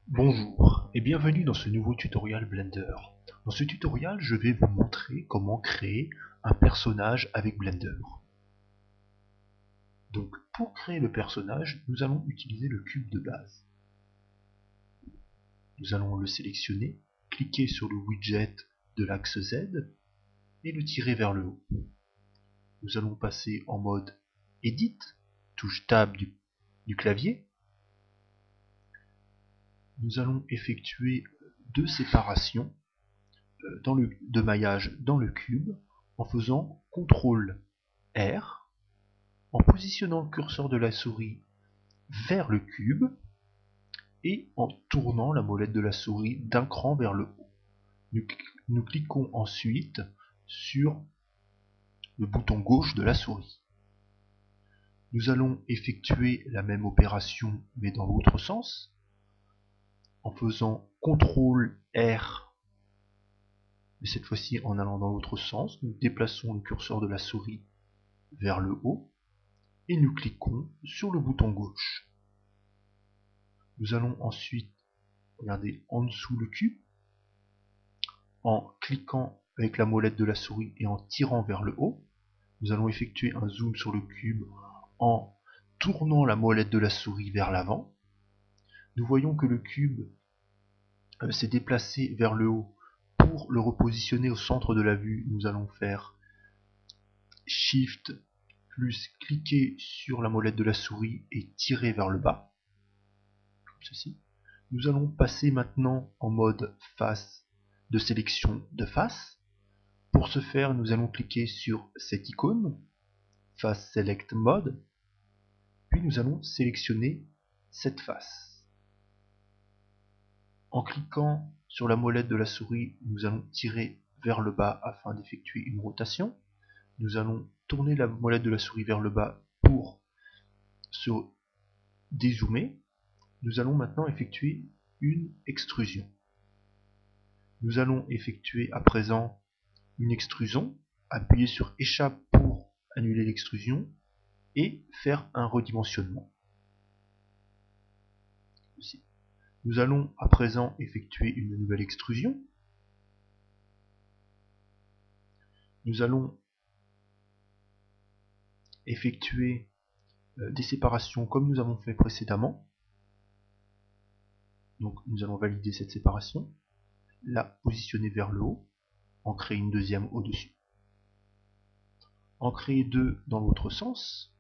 Bonjour et bienvenue dans ce nouveau tutoriel Blender. Dans ce tutoriel, je vais vous montrer comment créer un personnage avec Blender. Donc pour créer le personnage, nous allons utiliser le cube de base. Nous allons le sélectionner, cliquer sur le widget de l'axe Z et le tirer vers le haut. Nous allons passer en mode Edit, touche Tab du clavier. Nous allons effectuer deux séparations de maillage dans le cube en faisant CTRL R, en positionnant le curseur de la souris vers le cube et en tournant la molette de la souris d'un cran vers le haut. Nous cliquons ensuite sur le bouton gauche de la souris. Nous allons effectuer la même opération mais dans l'autre sens en faisant CTRL R, mais cette fois-ci en allant dans l'autre sens. Nous déplaçons le curseur de la souris vers le haut et nous cliquons sur le bouton gauche. Nous allons ensuite regarder en dessous le cube en cliquant avec la molette de la souris et en tirant vers le haut. Nous allons effectuer un zoom sur le cube en tournant la molette de la souris vers l'avant. Nous voyons que le cube s'est déplacé vers le haut. Pour le repositionner au centre de la vue, nous allons faire Shift plus cliquer sur la molette de la souris et tirer vers le bas, comme ceci. Nous allons passer maintenant en mode face de sélection de face. Pour ce faire, nous allons cliquer sur cette icône, Face Select Mode, puis nous allons sélectionner cette face. En cliquant sur la molette de la souris, nous allons tirer vers le bas afin d'effectuer une rotation. Nous allons tourner la molette de la souris vers le bas pour se dézoomer. Nous allons maintenant effectuer une extrusion. Nous allons effectuer à présent une extrusion, appuyer sur Échappe pour annuler l'extrusion et faire un redimensionnement. Nous allons à présent effectuer une nouvelle extrusion. Nous allons effectuer des séparations comme nous avons fait précédemment. Donc nous allons valider cette séparation, la positionner vers le haut, en créer une deuxième au-dessus, en créer deux dans l'autre sens,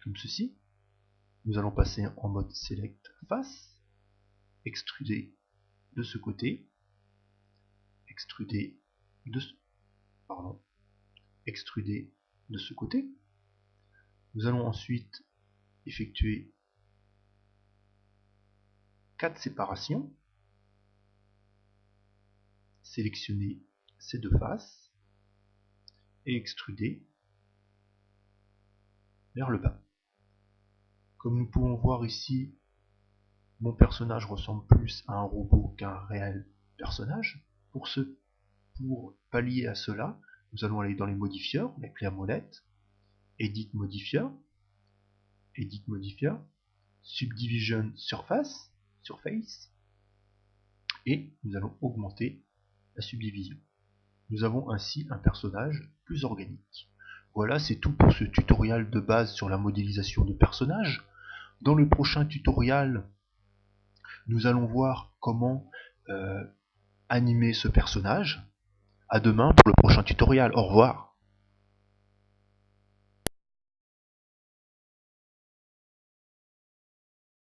comme ceci. Nous allons passer en mode Select Face, extruder de ce côté, extruder de ce côté. Nous allons ensuite effectuer 4 séparations, sélectionner ces deux faces et extruder vers le bas. Comme nous pouvons voir ici, mon personnage ressemble plus à un robot qu'à un réel personnage. Pour pallier à cela, nous allons aller dans les modifieurs, la clé à molette, Edit modifier, Subdivision Surface, et nous allons augmenter la subdivision. Nous avons ainsi un personnage plus organique. Voilà, c'est tout pour ce tutoriel de base sur la modélisation de personnages. Dans le prochain tutoriel, nous allons voir comment animer ce personnage. À demain pour le prochain tutoriel. Au revoir.